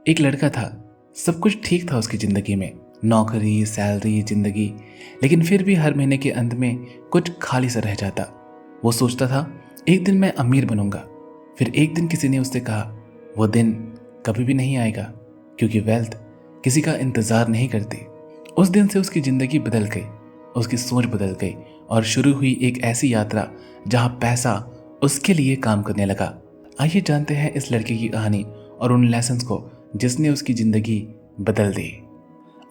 एक लड़का था, सब कुछ ठीक था उसकी ज़िंदगी में, नौकरी, सैलरी, ज़िंदगी। लेकिन फिर भी हर महीने के अंत में कुछ खाली सा रह जाता। वो सोचता था एक दिन मैं अमीर बनूंगा। फिर एक दिन किसी ने उससे कहा वो दिन कभी भी नहीं आएगा, क्योंकि वेल्थ किसी का इंतज़ार नहीं करती। उस दिन से उसकी ज़िंदगी बदल गई, उसकी सोच बदल गई और शुरू हुई एक ऐसी यात्रा जहां पैसा उसके लिए काम करने लगा। आइए जानते हैं इस लड़के की कहानी और उन लेसन्स को जिसने उसकी ज़िंदगी बदल दी।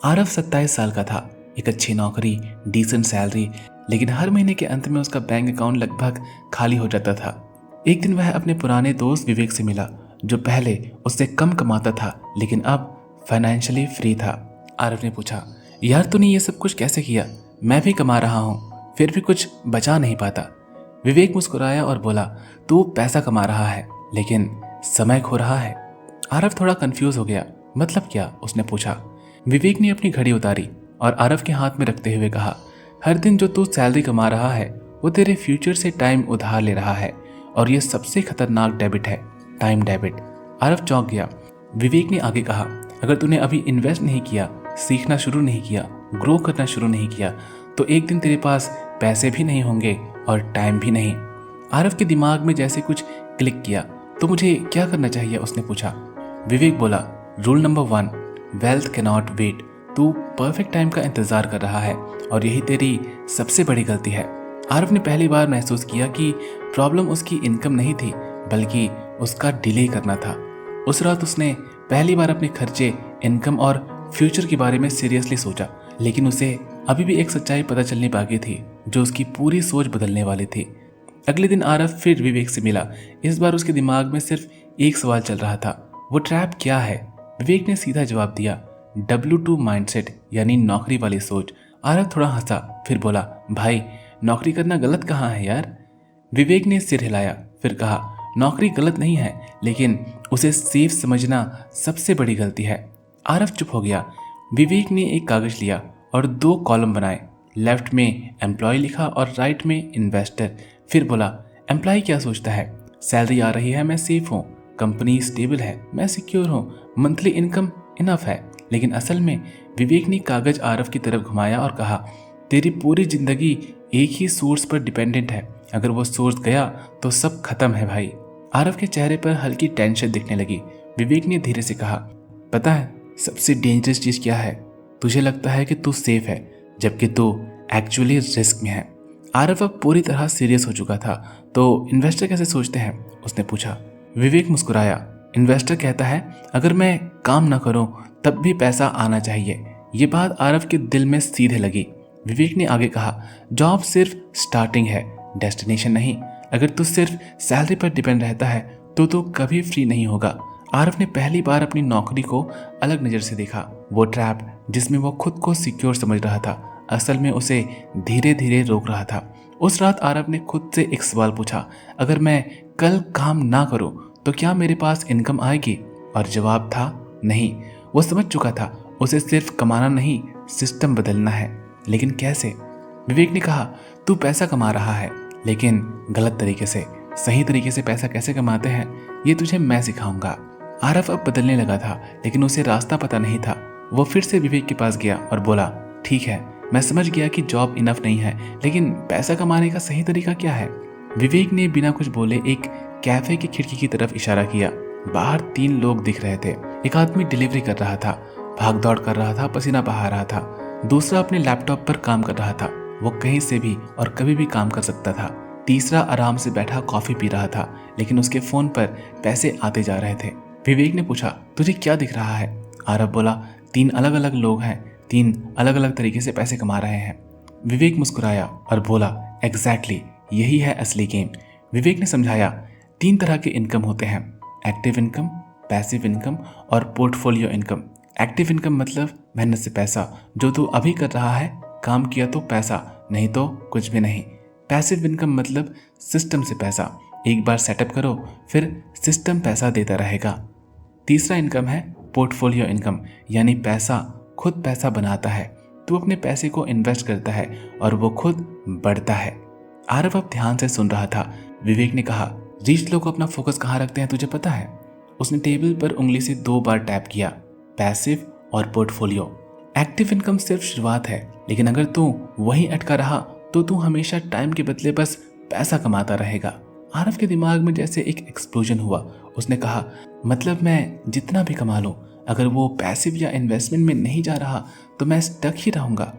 आरव 27 साल का था, एक अच्छी नौकरी, डिसेंट सैलरी, लेकिन हर महीने के अंत में उसका बैंक अकाउंट लगभग खाली हो जाता था। एक दिन वह अपने पुराने दोस्त विवेक से मिला, जो पहले उससे कम कमाता था लेकिन अब फाइनेंशियली फ्री था। आरव ने पूछा, यार तूने ये सब कुछ कैसे किया? मैं भी कमा रहा हूँ, फिर भी कुछ बचा नहीं पाता। विवेक मुस्कुराया और बोला, तू पैसा कमा रहा है लेकिन समय खो रहा है। आरव थोड़ा कंफ्यूज हो गया। मतलब क्या? उसने पूछा। विवेक ने अपनी घड़ी उतारी और आरव के हाथ में रखते हुए कहा, हर दिन जो तू सैलरी कमा रहा है वो तेरे फ्यूचर से टाइम उधार ले रहा है, और ये सबसे खतरनाक डेबिट है, टाइम डेबिट। आरव चौंक गया। विवेक ने आगे कहा, अगर तूने अभी इन्वेस्ट नहीं किया, सीखना शुरू नहीं किया, ग्रो करना शुरू नहीं किया, तो एक दिन तेरे पास पैसे भी नहीं होंगे और टाइम भी नहीं। आरव के दिमाग में जैसे कुछ क्लिक किया। तो मुझे क्या करना चाहिए? उसने पूछा। विवेक बोला, rule number 1, wealth cannot wait. तू परफेक्ट टाइम का इंतजार कर रहा है और यही तेरी सबसे बड़ी गलती है। आरव ने पहली बार महसूस किया कि प्रॉब्लम उसकी इनकम नहीं थी, बल्कि उसका डिले करना था। उस रात उसने पहली बार अपने खर्चे, इनकम और फ्यूचर के बारे में सीरियसली सोचा, लेकिन उसे अभी भी एक सच्चाई पता चलनी बाकी थी जो उसकी पूरी सोच बदलने वाली थी। अगले दिन आरव फिर विवेक से मिला। इस बार उसके दिमाग में सिर्फ एक सवाल चल रहा था, वो ट्रैप क्या है? विवेक ने सीधा जवाब दिया, W2 माइंडसेट, यानी नौकरी वाली सोच। आरव थोड़ा हंसा, फिर बोला, भाई नौकरी करना गलत कहाँ है यार? विवेक ने सिर हिलाया, फिर कहा, नौकरी गलत नहीं है, लेकिन उसे सेफ समझना सबसे बड़ी गलती है। आरव चुप हो गया। विवेक ने एक कागज लिया और 2 कॉलम बनाए, लेफ्ट में एम्प्लॉय लिखा और राइट में इन्वेस्टर। फिर बोला, एम्प्लॉय क्या सोचता है? सैलरी आ रही है, मैं सेफ हूँ, कंपनी स्टेबल है, मैं सिक्योर हूँ, मंथली इनकम इनफ है। लेकिन असल में विवेक ने कागज आरव की तरफ घुमाया और कहा, तेरी पूरी जिंदगी एक ही सोर्स पर डिपेंडेंट है, अगर वो सोर्स गया तो सब खत्म है भाई। आरव के चेहरे पर हल्की टेंशन दिखने लगी। विवेक ने धीरे से कहा, पता है सबसे डेंजरस चीज क्या है? तुझे लगता है कि तू सेफ है, जबकि तू एक्चुअली रिस्क में है। आरव अब पूरी तरह सीरियस हो चुका था। तो इन्वेस्टर कैसे सोचते हैं? उसने पूछा। विवेक मुस्कुराया। इन्वेस्टर कहता है, अगर मैं काम ना करूं तब भी पैसा आना चाहिए। ये बात आरव के दिल में सीधे लगी। विवेक ने आगे कहा, जॉब सिर्फ स्टार्टिंग है, डेस्टिनेशन नहीं। अगर तू सिर्फ सैलरी पर डिपेंड रहता है तो तू कभी फ्री नहीं होगा। आरव ने पहली बार अपनी नौकरी को अलग नज़र से देखा। वो ट्रैप जिसमें वो खुद को सिक्योर समझ रहा था, असल में उसे धीरे धीरे रोक रहा था। उस रात आरव ने खुद से एक सवाल पूछा, अगर मैं कल काम ना करूं तो क्या मेरे पास इनकम आएगी? और जवाब था नहीं। वो समझ चुका था उसे सिर्फ कमाना नहीं, सिस्टम बदलना है। लेकिन कैसे? विवेक ने कहा, तू पैसा कमा रहा है लेकिन गलत तरीके से। सही तरीके से पैसा कैसे कमाते हैं ये तुझे मैं सिखाऊंगा। आरव अब बदलने लगा था, लेकिन उसे रास्ता पता नहीं था। वो फिर से विवेक के पास गया और बोला, ठीक है, मैं समझ गया कि जॉब इनफ नहीं है, लेकिन पैसा कमाने का सही तरीका क्या है? विवेक ने बिना कुछ बोले एक कैफे की खिड़की की तरफ इशारा किया। बाहर 3 लोग दिख रहे थे। एक आदमी डिलीवरी कर रहा था, भाग दौड़ कर रहा था, पसीना बहा रहा था। दूसरा अपने लैपटॉप पर काम कर रहा था, वो कहीं से भी और कभी भी काम कर सकता था। तीसरा आराम से बैठा कॉफी पी रहा था, लेकिन उसके फोन पर पैसे आते जा रहे थे। विवेक ने पूछा, तुझे क्या दिख रहा है? आरव बोला, 3 अलग अलग लोग हैं, 3 अलग अलग तरीके से पैसे कमा रहे हैं। विवेक मुस्कुराया और बोला, एग्जैक्टली, यही है असली गेम। विवेक ने समझाया, 3 तरह के इनकम होते हैं, एक्टिव इनकम, पैसिव इनकम और पोर्टफोलियो इनकम। एक्टिव इनकम मतलब मेहनत से पैसा, जो तू अभी कर रहा है, काम किया तो पैसा, नहीं तो कुछ भी नहीं। पैसिव इनकम मतलब सिस्टम से पैसा, एक बार सेटअप करो फिर सिस्टम पैसा देता रहेगा। तीसरा इनकम है पोर्टफोलियो इनकम, यानी पैसा खुद पैसा बनाता है। तू अपने पैसे को इन्वेस्ट करता है और वो खुद बढ़ता है। आरव अब ध्यान से सुन रहा था। विवेक ने कहा, रिच लोग अपना फोकस कहाँ रखते हैं तुझे पता है? उसने टेबल पर उंगली से 2 बार टैप किया। पैसिव और पोर्टफोलियो। एक्टिव इनकम सिर्फ शुरुआत है, लेकिन अगर तू वहीं अटका रहा तो तू हमेशा टाइम के बदले बस पैसा कमाता रहेगा। आरव के दिमाग में जैसे एक एक्सप्लोजन हुआ। उसने कहा, मतलब मैं जितना भी कमा लूं, अगर वो पैसिव या इन्वेस्टमेंट में नहीं जा रहा तो मैं स्टक ही रहूंगा।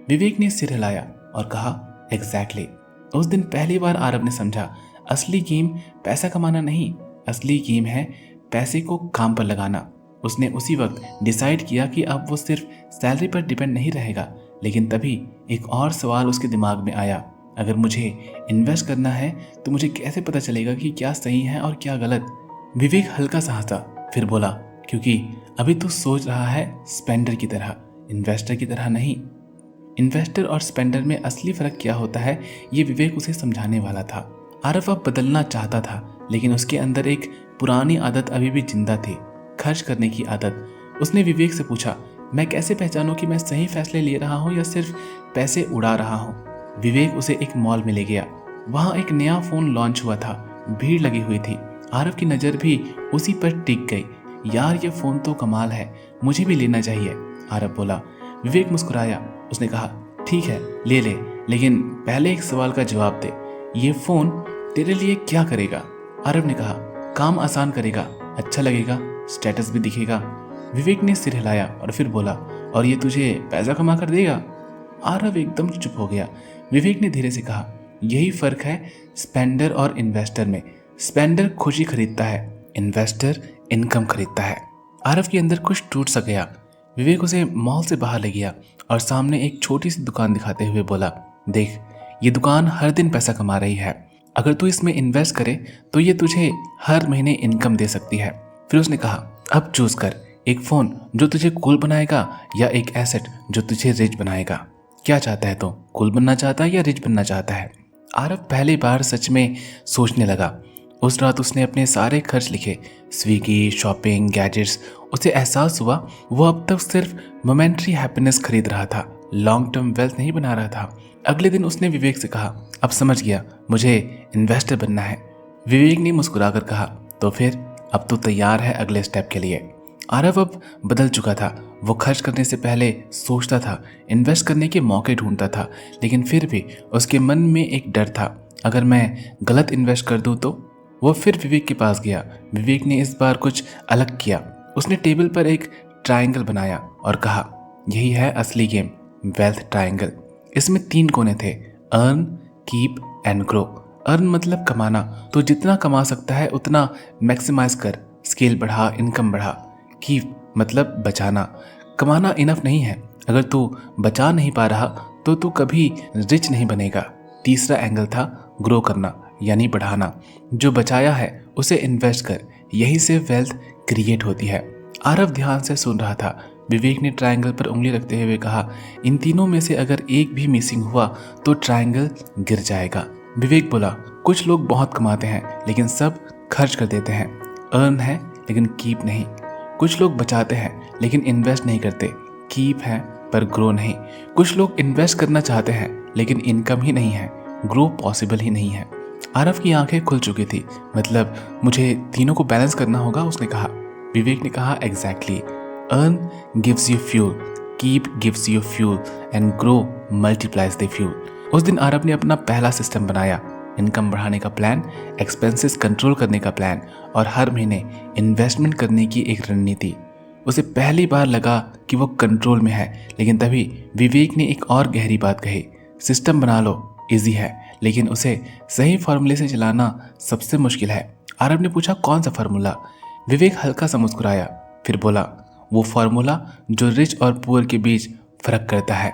विवेक ने सिर हिलाया और कहा, एग्जैक्टली। उस दिन पहली बार आरव ने समझा, असली गेम पैसा कमाना नहीं, असली गेम है पैसे को काम पर लगाना। उसने उसी वक्त डिसाइड किया कि अब वो सिर्फ सैलरी पर डिपेंड नहीं रहेगा। लेकिन तभी एक और सवाल उसके दिमाग में आया, अगर मुझे इन्वेस्ट करना है तो मुझे कैसे पता चलेगा कि क्या सही है और क्या गलत। विवेक हल्का सा हंसा, फिर बोला, क्योंकि अभी तू सोच रहा है स्पेंडर की तरह, इन्वेस्टर की तरह नहीं। इन्वेस्टर और स्पेंडर में असली फर्क क्या होता है, ये विवेक उसे समझाने वाला था। आरव अब बदलना चाहता था, लेकिन उसके अंदर एक पुरानी आदत अभी भी जिंदा थी, खर्च करने की आदत। उसने विवेक से पूछा, मैं कैसे पहचानूं कि मैं सही फैसले ले रहा हूं या सिर्फ पैसे उड़ा रहा हूं। विवेक उसे एक मॉल में ले गया। वहां एक नया फोन लॉन्च हुआ था, भीड़ लगी हुई थी। आरव की नज़र भी उसी पर टिक गई। यार, ये फोन तो कमाल है, मुझे भी लेना चाहिए, आरव बोला। विवेक मुस्कुराया। उसने कहा, ठीक है ले ले, लेकिन पहले एक सवाल का जवाब दे, ये फोन तेरे लिए क्या करेगा। आरव ने कहा, काम आसान करेगा, अच्छा लगेगा, स्टेटस भी दिखेगा। विवेक ने सिर हिलाया और फिर बोला, और ये तुझे पैसा कमा कर देगा। आरव एकदम चुप हो गया। विवेक ने धीरे से कहा, यही फर्क है स्पेंडर और इन्वेस्टर में। स्पेंडर खुशी खरीदता है, इन्वेस्टर इनकम खरीदता है। आरव के अंदर कुछ टूट सा गया। विवेक उसे मॉल से बाहर ले गया और सामने एक छोटी सी दुकान दिखाते हुए बोला, देख, ये दुकान हर दिन पैसा कमा रही है। अगर तू इसमें इन्वेस्ट करे तो ये तुझे हर महीने इनकम दे सकती है। फिर उसने कहा, अब चूज कर, एक फोन जो तुझे कूल बनाएगा या एक एसेट जो तुझे रिच बनाएगा। क्या चाहता है तू, कूल बनना चाहता है या रिच बनना चाहता है। आरव पहली बार सच में सोचने लगा। उस रात उसने अपने सारे खर्च लिखे, स्विगी, शॉपिंग, गैजेट्स। उसे एहसास हुआ वो अब तक सिर्फ मोमेंट्री हैप्पीनेस खरीद रहा था, लॉन्ग टर्म वेल्थ नहीं बना रहा था। अगले दिन उसने विवेक से कहा, अब समझ गया, मुझे इन्वेस्टर बनना है। विवेक ने मुस्कुराकर कहा, तो फिर अब तो तैयार है अगले स्टेप के लिए। आरव अब बदल चुका था। वो खर्च करने से पहले सोचता था, इन्वेस्ट करने के मौके ढूंढता था, लेकिन फिर भी उसके मन में एक डर था, अगर मैं गलत इन्वेस्ट कर दूं तो। वो फिर विवेक के पास गया। विवेक ने इस बार कुछ अलग किया। उसने टेबल पर एक ट्रायंगल बनाया और कहा, यही है असली गेम, वेल्थ ट्रायंगल। इसमें 3 कोने थे, earn, keep and grow. Earn मतलब कमाना, तो जितना कमा सकता है उतना मैक्सिमाइज कर, स्केल बढ़ा, इनकम बढ़ा। कीप मतलब बचाना, कमाना इनफ नहीं है, अगर तू बचा नहीं पा रहा तो तू कभी रिच नहीं बनेगा। तीसरा एंगल था ग्रो करना, यानी बढ़ाना, जो बचाया है उसे इन्वेस्ट कर, यही से वेल्थ क्रिएट होती है। आरव ध्यान से सुन रहा था। विवेक ने ट्रायंगल पर उंगली रखते हुए कहा, इन तीनों में से अगर एक भी मिसिंग हुआ तो ट्रायंगल गिर जाएगा। विवेक बोला, कुछ लोग बहुत कमाते हैं लेकिन सब खर्च कर देते हैं, अर्न है लेकिन कीप नहीं। कुछ लोग बचाते हैं लेकिन इन्वेस्ट नहीं करते, कीप है पर ग्रो नहीं। कुछ लोग इन्वेस्ट करना चाहते हैं लेकिन इनकम ही नहीं है, ग्रो पॉसिबल ही नहीं है। आरव की आंखें खुल चुकी थी। मतलब मुझे तीनों को बैलेंस करना होगा, उसने कहा। विवेक ने कहा, exactly. Earn gives you fuel, keep gives you fuel and grow multiplies the fuel. उस दिन आरव ने अपना पहला सिस्टम बनाया, इनकम बढ़ाने का प्लान, एक्सपेंसेस कंट्रोल करने का प्लान और हर महीने इन्वेस्टमेंट करने की एक रणनीति। उसे पहली बार लगा कि वो कंट्रोल में है, लेकिन तभी विवेक ने एक और गहरी बात कही, सिस्टम बना लो, इजी है, लेकिन उसे सही फार्मूले से चलाना सबसे मुश्किल है। आरव ने पूछा, कौन सा फार्मूला। विवेक हल्का सा मुस्कुराया, फिर बोला, वो फार्मूला जो रिच और पुअर के बीच फर्क करता है।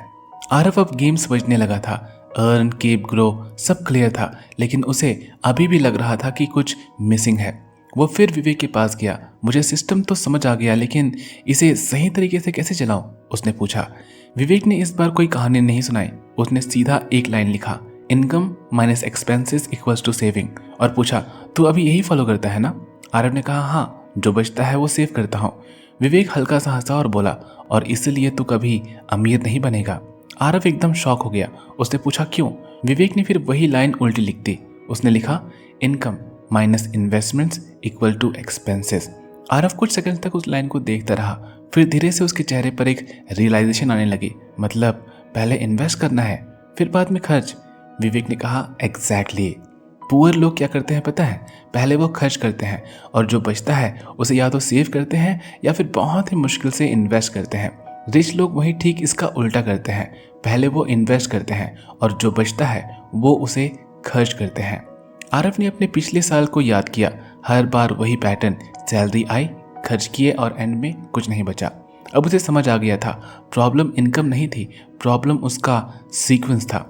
आरव अब गेम समझने लगा था। अर्न, कीप, ग्रो सब क्लियर था, लेकिन उसे अभी भी लग रहा था कि कुछ मिसिंग है। वो फिर विवेक के पास गया। मुझे सिस्टम तो समझ आ गया, लेकिन इसे सही तरीके से कैसे चलाऊं, उसने पूछा। विवेक ने इस बार कोई कहानी नहीं सुनाई। उसने सीधा एक लाइन लिखा, income minus expenses equals to saving, और पूछा, तू अभी यही फॉलो करता है ना। आरव ने कहा, हाँ, जो बचता है वो सेव करता हूँ। विवेक हल्का सा हंसा और बोला, और इसलिए तू कभी अमीर नहीं बनेगा। आरव एकदम शॉक हो गया। उसने पूछा, क्यों। विवेक ने फिर वही लाइन उल्टी लिख दी। उसने लिखा, income minus investments equal to expenses. Aarav कुछ सेकंड तक उस लाइन को देखता रहा, फिर धीरे से उसके चेहरे पर एक रियलाइजेशन आने लगी। मतलब पहले इन्वेस्ट करना है, फिर बाद में खर्च। विवेक ने कहा, एग्जैक्टली। पुअर लोग क्या करते हैं पता है? पहले वो खर्च करते हैं और जो बचता है उसे या तो सेव करते हैं या फिर बहुत ही मुश्किल से इन्वेस्ट करते हैं। रिच लोग वही ठीक इसका उल्टा करते हैं, पहले वो इन्वेस्ट करते हैं और जो बचता है वो उसे खर्च करते हैं। आरव ने अपने पिछले साल को याद किया, हर बार वही पैटर्न, सैलरी आई, खर्च किए और एंड में कुछ नहीं बचा। अब उसे समझ आ गया था, प्रॉब्लम इनकम नहीं थी, प्रॉब्लम उसका सीक्वेंस था।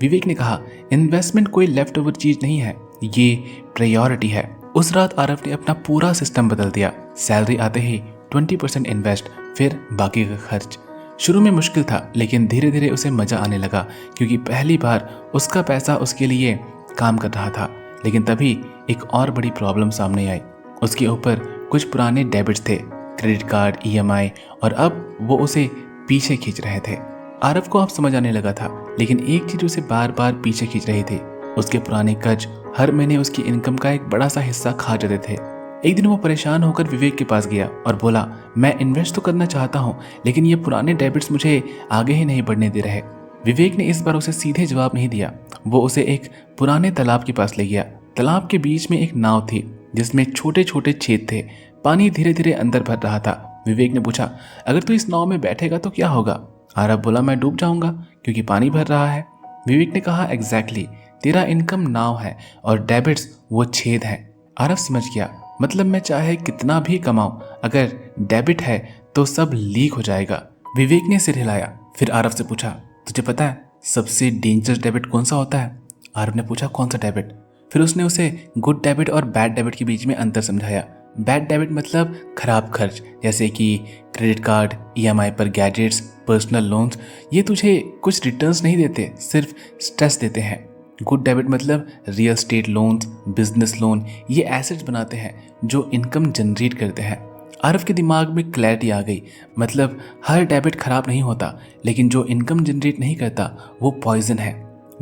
विवेक ने कहा, इन्वेस्टमेंट कोई लेफ्ट ओवर चीज नहीं है, ये प्रायोरिटी है। उस रात आरव ने अपना पूरा सिस्टम बदल दिया। सैलरी आते ही 20% इन्वेस्ट, फिर बाकी का खर्च। शुरू में मुश्किल था, लेकिन धीरे धीरे उसे मजा आने लगा, क्योंकि पहली बार उसका पैसा उसके लिए काम कर रहा था। लेकिन तभी एक और बड़ी प्रॉब्लम सामने आई। उसके ऊपर कुछ पुराने डेबिट्स थे, क्रेडिट कार्ड, EMI, और अब वो उसे पीछे खींच रहे थे। आरव को अब समझ आने लगा था, लेकिन एक चीज उसे बार बार पीछे खींच रही थी। उसके पुराने कर्ज हर महीने उसकी इनकम का एक बड़ा सा हिस्सा खा जाते थे। एक दिन वो परेशान होकर विवेक के पास गया और बोला, मैं इन्वेस्ट तो करना चाहता हूँ, लेकिन ये पुराने डेबिट्स मुझे आगे ही नहीं बढ़ने दे रहे। विवेक ने इस बार उसे सीधे जवाब नहीं दिया। वो उसे एक पुराने तालाब के पास ले गया। तालाब के बीच में एक नाव थी जिसमें छोटे छोटे छेद थे। पानी धीरे धीरे अंदर भर रहा था। विवेक ने पूछा, अगर तू इस नाव में बैठेगा तो क्या होगा? आरव बोला, मैं डूब जाऊंगा, क्योंकि पानी भर रहा है। विवेक ने कहा, एग्जैक्टली, तेरा इनकम नाव है और डेबिट्स वो छेद हैं। आरव समझ गया, मतलब मैं चाहे कितना भी कमाऊं, अगर डेबिट है तो सब लीक हो जाएगा। विवेक ने सिर हिलाया, फिर आरव से पूछा, तुझे पता है सबसे डेंजरस डेबिट कौन सा होता है? आरव ने पूछा, कौन सा डेबिट? फिर उसने उसे गुड डेबिट और बैड डेबिट के बीच में अंतर समझाया। बैड डेबिट मतलब खराब खर्च, जैसे कि क्रेडिट कार्ड, EMI पर गैजेट्स, पर्सनल लोन्स। ये तुझे कुछ रिटर्न्स नहीं देते, सिर्फ स्ट्रेस देते हैं। गुड डेबिट मतलब real estate loans, business loan, ये एसेट्स बनाते हैं जो इनकम जनरेट करते हैं। आरव के दिमाग में क्लैरिटी आ गई, मतलब हर डेबिट खराब नहीं होता, लेकिन जो इनकम जनरेट नहीं करता वो पॉइजन है।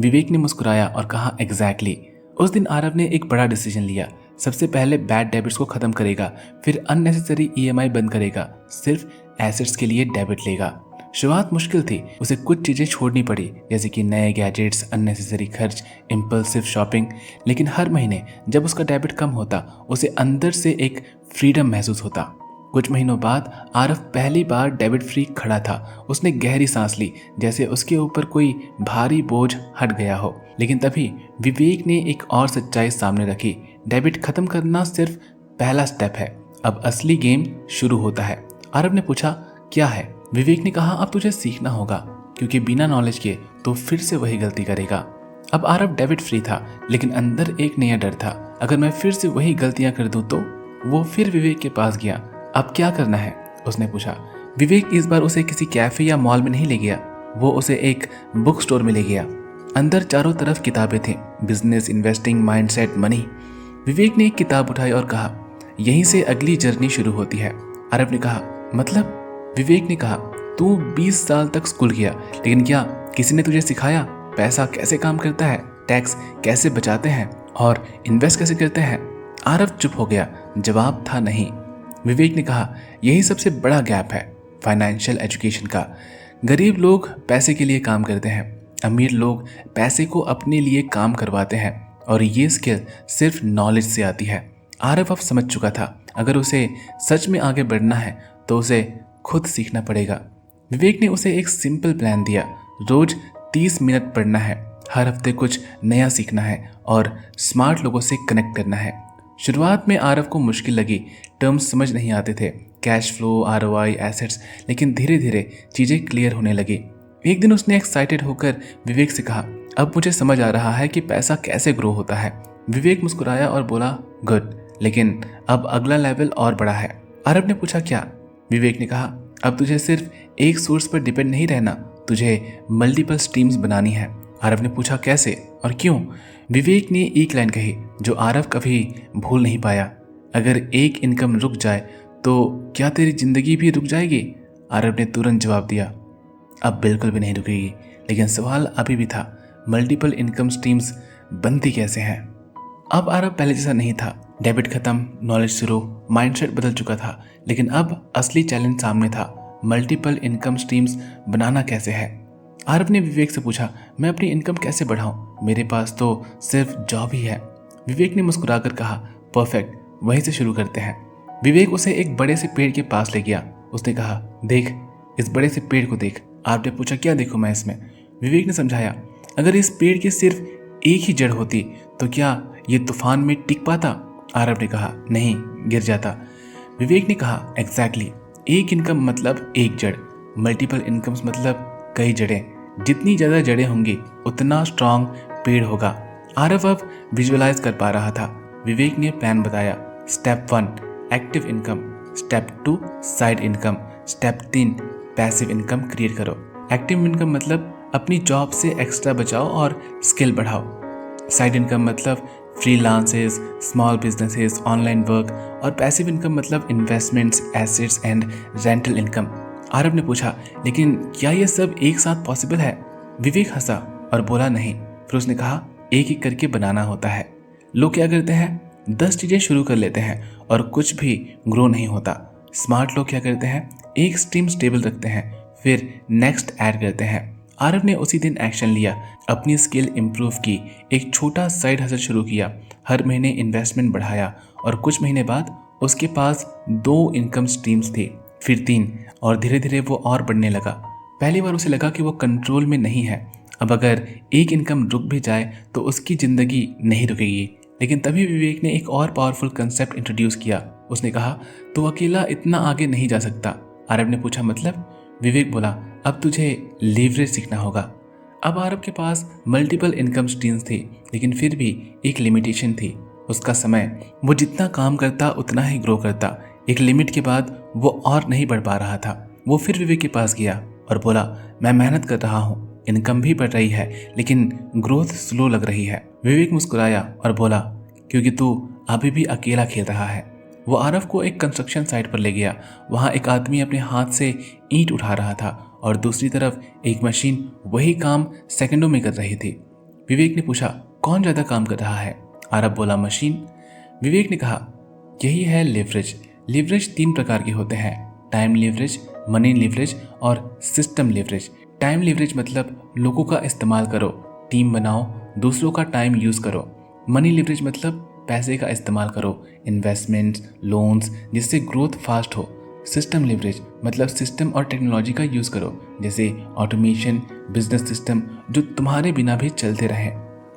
विवेक ने मुस्कुराया और कहा, एग्जैक्टली। उस दिन आरव ने एक बड़ा डिसीजन लिया। सबसे पहले बैड डेबिट्स को खत्म करेगा, फिर अननेसेसरी EMI बंद करेगा, सिर्फ एसेट्स के लिए डेबिट लेगा। शुरुआत मुश्किल थी, उसे कुछ चीजें छोड़नी पड़ी, जैसे कि नए गैजेट्स, अननेसेसरी खर्च, इम्पल्सिव शॉपिंग। लेकिन हर महीने जब उसका डेबिट कम होता, उसे अंदर से एक फ्रीडम महसूस होता। कुछ महीनों बाद आरव पहली बार डेबिट फ्री खड़ा था। उसने गहरी सांस ली, जैसे उसके ऊपर कोई भारी बोझ हट गया हो। लेकिन तभी विवेक ने एक और सच्चाई सामने रखी, डेबिट खत्म करना सिर्फ पहला स्टेप है, अब असली गेम शुरू होता है। आरव ने पूछा, क्या है? विवेक ने कहा, अब तुझे सीखना होगा, क्योंकि बिना नॉलेज के तो फिर से वही गलती करेगा। अब आरव डेबिट फ्री था, लेकिन अंदर एक नया डर था, अगर मैं फिर से वही गलतियां कर दूं तो। वो फिर विवेक के पास गया। अब क्या करना है? उसने पूछा। विवेक इस बार उसे किसी कैफे या मॉल में नहीं ले गया, वो उसे एक बुक स्टोर में ले गया। अंदर चारों तरफ किताबें थीं, बिजनेस, इन्वेस्टिंग, माइंडसेट, मनी। विवेक ने एक किताब उठाई और कहा, यहीं से अगली जर्नी शुरू होती है। आरव ने कहा, मतलब? विवेक ने कहा, तू 20 साल तक स्कूल किया, लेकिन क्या किसी ने तुझे सिखाया पैसा कैसे काम करता है, टैक्स कैसे बचाते हैं और इन्वेस्ट कैसे करते हैं? आरव चुप हो गया, जवाब था नहीं। विवेक ने कहा, यही सबसे बड़ा गैप है फाइनेंशियल एजुकेशन का। गरीब लोग पैसे के लिए काम करते हैं, अमीर लोग पैसे को अपने लिए काम करवाते हैं, और ये स्किल सिर्फ नॉलेज से आती है। आरव अब समझ चुका था, अगर उसे सच में आगे बढ़ना है तो उसे खुद सीखना पड़ेगा। विवेक ने उसे एक सिंपल प्लान दिया, रोज 30 मिनट पढ़ना है, हर हफ्ते कुछ नया सीखना है और स्मार्ट लोगों से कनेक्ट करना है। शुरुआत में आरव को मुश्किल लगी, टर्म्स समझ नहीं आते थे, कैश फ्लो, ROI, एसेट्स, लेकिन धीरे धीरे चीज़ें क्लियर होने लगी। एक दिन उसने एक्साइटेड होकर विवेक से कहा, अब मुझे समझ आ रहा है कि पैसा कैसे ग्रो होता है। विवेक मुस्कुराया और बोला, गुड, लेकिन अब अगला लेवल और बड़ा है। आरव ने पूछा, क्या? विवेक ने कहा, अब तुझे सिर्फ एक सोर्स पर डिपेंड नहीं रहना, तुझे मल्टीपल स्ट्रीम्स बनानी है। आरव ने पूछा, कैसे और क्यों? विवेक ने एक लाइन कही जो आरव कभी भूल नहीं पाया, अगर एक इनकम रुक जाए तो क्या तेरी जिंदगी भी रुक जाएगी? आरव ने तुरंत जवाब दिया, अब बिल्कुल भी नहीं रुकेगी। लेकिन सवाल अभी भी था, मल्टीपल इनकम स्ट्रीम्स बनती कैसे हैं? अब आरव पहले जैसा नहीं था, डेबिट खत्म, नॉलेज शुरू, माइंडसेट बदल चुका था। लेकिन अब असली चैलेंज सामने था, मल्टीपल इनकम स्ट्रीम्स बनाना कैसे है। आरव ने विवेक से पूछा, मैं अपनी इनकम कैसे बढ़ाऊं, मेरे पास तो सिर्फ जॉब ही है। विवेक ने मुस्कुराकर कहा, परफेक्ट, वहीं से शुरू करते हैं। विवेक उसे एक बड़े से पेड़ के पास ले गया। उसने कहा, देख, इस बड़े से पेड़ को देख। आरव ने पूछा, क्या देखूं मैं इसमें। विवेक ने समझाया, अगर इस पेड़ की सिर्फ एक ही जड़ होती तो क्या ये तूफान में टिक पाता। आरव ने कहा, नहीं, गिर जाता। विवेक ने कहा, एग्जैक्टली, एक इनकम मतलब एक जड़, मल्टीपल इनकम्स मतलब कई जड़ें। जितनी ज़्यादा जड़ें होंगी उतना स्ट्रांग पेड़ होगा। आरव अब विजुअलाइज कर पा रहा था। विवेक ने प्लान बताया, step 1 active income, step 2 side income, step 3 passive income create करो। एक्टिव इनकम मतलब अपनी जॉब से एक्स्ट्रा बचाओ और स्किल बढ़ाओ। साइड इनकम मतलब फ्रीलांसेस, स्मॉल बिजनेसेस, ऑनलाइन वर्क। और पैसिव इनकम मतलब investments, assets and rental income. Aarav ने पूछा, लेकिन क्या ये सब एक साथ पॉसिबल है। विवेक हंसा और बोला, नहीं। फिर उसने कहा, एक एक करके बनाना होता है। लोग क्या करते हैं, 10 चीज़ें शुरू कर लेते हैं और कुछ भी ग्रो नहीं होता। स्मार्ट लोग क्या करते हैं, एक स्ट्रीम स्टेबल रखते हैं, फिर नेक्स्ट ऐड करते हैं। आरव ने उसी दिन एक्शन लिया, अपनी स्किल इम्प्रूव की, एक छोटा साइड हसल शुरू किया, हर महीने इन्वेस्टमेंट बढ़ाया और कुछ महीने बाद उसके पास 2 इनकम स्ट्रीम्स थी, फिर 3, और धीरे धीरे वो और बढ़ने लगा। पहली बार उसे लगा कि वो कंट्रोल में नहीं है। अब अगर एक इनकम रुक भी जाए तो उसकी ज़िंदगी नहीं रुकेगी। लेकिन तभी विवेक ने एक और पावरफुल कंसेप्ट इंट्रोड्यूस किया। उसने कहा, तो अकेला इतना आगे नहीं जा सकता। आरव ने पूछा, मतलब। विवेक बोला, अब तुझे लीवरेज सीखना होगा। अब आरव के पास मल्टीपल इनकम स्ट्रीम्स थी, लेकिन फिर भी एक लिमिटेशन थी, उसका समय। वो जितना काम करता उतना ही ग्रो करता। एक लिमिट के बाद वो और नहीं बढ़ पा रहा था। वो फिर विवेक के पास गया और बोला, मैं मेहनत कर रहा हूँ, इनकम भी बढ़ रही है, लेकिन ग्रोथ स्लो लग रही है। विवेक मुस्कुराया और बोला, क्योंकि तू अभी भी अकेला खेल रहा है। वो आरव को एक कंस्ट्रक्शन साइट पर ले गया। वहाँ एक आदमी अपने हाथ से ईंट उठा रहा था और दूसरी तरफ एक मशीन वही काम सेकंडों में कर रही थी। विवेक ने पूछा, कौन ज़्यादा काम कर रहा है। आरव बोला, मशीन। विवेक ने कहा, यही है लिवरेज। लिवरेज 3 प्रकार के होते हैं, टाइम लिवरेज, मनी लिवरेज और सिस्टम लिवरेज। टाइम लिवरेज मतलब लोगों का इस्तेमाल करो, टीम बनाओ, दूसरों का टाइम यूज़ करो। मनी लिवरेज मतलब पैसे का इस्तेमाल करो, इन्वेस्टमेंट्स, लोन्स, जिससे ग्रोथ फास्ट हो। सिस्टम लिवरेज मतलब सिस्टम और टेक्नोलॉजी का यूज़ करो, जैसे ऑटोमेशन, बिजनेस सिस्टम, जो तुम्हारे बिना भी चलते रहें।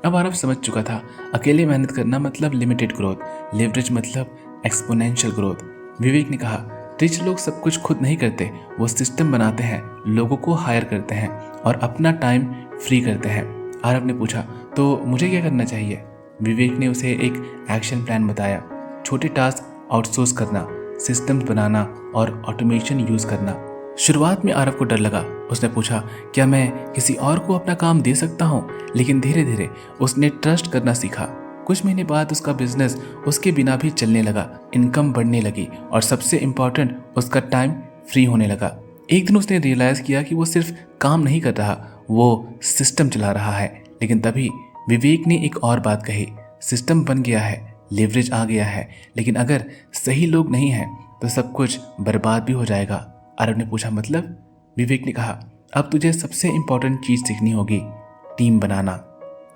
अब आरव समझ चुका था, अकेले मेहनत करना मतलब लिमिटेड ग्रोथ, लिवरेज मतलब एक्सपोनेंशियल ग्रोथ। विवेक ने कहा, रिच लोग सब कुछ खुद नहीं करते, वो सिस्टम बनाते हैं, लोगों को हायर करते हैं और अपना टाइम फ्री करते हैं। आरव ने पूछा, तो मुझे क्या करना चाहिए। विवेक ने उसे एक एक्शन प्लान बताया, छोटे टास्क आउटसोर्स करना, सिस्टम्स बनाना और ऑटोमेशन यूज़ करना। शुरुआत में आरव को डर लगा। उसने पूछा, क्या मैं किसी और को अपना काम दे सकता हूँ। लेकिन धीरे धीरे उसने ट्रस्ट करना सीखा। कुछ महीने बाद उसका बिजनेस उसके बिना भी चलने लगा, इनकम बढ़ने लगी और सबसे इम्पॉर्टेंट, उसका टाइम फ्री होने लगा। एक दिन उसने रियलाइज़ किया कि वो सिर्फ काम नहीं कर रहा, वो सिस्टम चला रहा है। लेकिन तभी विवेक ने एक और बात कही, सिस्टम बन गया है, लिवरेज आ गया है, लेकिन अगर सही लोग नहीं हैं तो सब कुछ बर्बाद भी हो जाएगा। आरव ने पूछा, मतलब। विवेक ने कहा, अब तुझे सबसे इंपॉर्टेंट चीज़ सीखनी होगी, टीम बनाना।